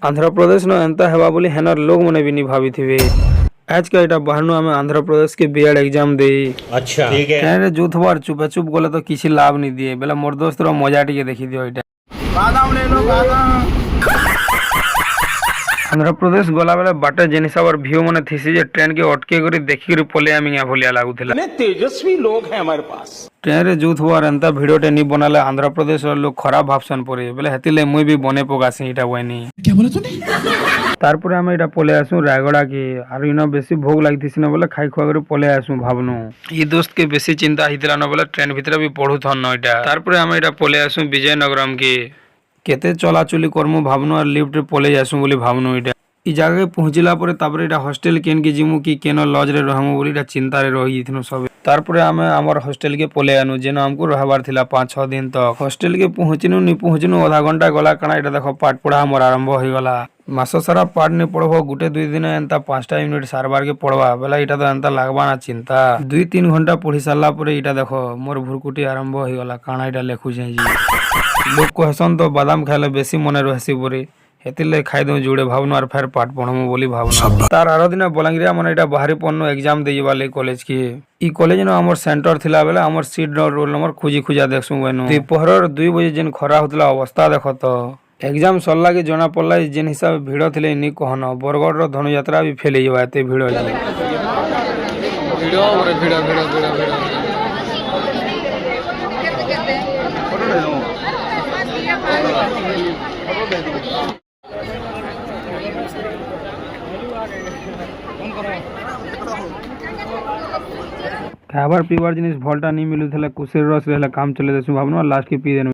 आंध्र प्रदेश न एंता हेबा बोली हेनर लोग मने भी नहीं भाविथिबे। आज का एटा बाहरनु आमे आंध्र प्रदेश के बीएड एग्जाम देई। अच्छा ठीक है। ट्रेन रे जोथबार चुप चुप गले तो किसी लाभ नहीं दिए बेला मोर दोस्त रो मजा टिके देखि दियो एटा। बादाम ले लो बादाम। आंध्र प्रदेश गला बेले बाटे जेन हिसाबर व्यू मने थिसी जे ट्रेन के अटके करी देखि करी पले आमिया भलिया लागुथिला। ने तेजस्वी लोग है हमारे पास। ट्रेन रे जोथबार एंता वीडियोटे नी बनाले आंध्र प्रदेश रो लोग खराब भावसन परे बेले हेतिले मुई भी बने पगासी एटा वइनी। क्या बोला तूने? तारपरे आमे एटा पले आसु रायगड़ा के आर इना बेसी भोग लागिथिस न बोले खाई खुआ करी पले आसु भावनु। ई दोस्त के बेसी चिंता हितला न बोले ट्रेन भितरे भी पढु थन न एटा। तारपरे आमे एटा पले आसु विजयनगरम के केते चलाचली करमु भावनु और लिफ्ट रे पले जासु बोली भावनु एटा। ई जगह पहुंचला परे तापरे एटा हॉस्टल केन के जिमु की केन लॉज रे रहमु बोली एटा चिंता रे रही इथनु सब। तारपरे आमे हमर हॉस्टल के पले आनु जेन हमको रहबार थिला 5-6 दिन तक। हॉस्टल के पहुंचनु आधा घंटा गला कणा एटा देखो पाठ पढ़ा हमर आरंभ होई गला। मास सारा पाठ ने पढ़बो गुटे 2 दिन एंता 5टा यूनिट सारबार के पढ़वा बेला एटा तो एंता लागबा ना चिंता। 2-3 घंटा पढ़ी सारला परे एटा देखो मोर भुरकुटी आरंभ होई गला काणा एटा लेखु जे जी। लोग कहसन तो बादाम खाइले बेसी मने रहसी परे हेतिले खाइ दउ जुड़े भावनु और फेर पाठ पढ़मु बोली भावनु। तार आरो दिन बलांगिरिया मन एटा बाहरी पन्नो एग्जाम देई वाले कॉलेज के। ई कॉलेज न हमर सेंटर थिला बेले हमर सीट रोल नंबर खुजी खुजा देखसु वेनु। दोपहर 2 बजे जेन खरा होतला अवस्था देखो तो एग्जाम सरला के जना पड़ला जेन हिसाब भीड़ थिले नी कहन बरगड़ रो धनुयात्रा भी फेल जवा एते भीड़ जे। भीड़ खाबार पीबार जिनिस भलटा नहीं मिलुथले कुसेर रस रहला काम चले देसु भावनु लास्ट के पी देनु।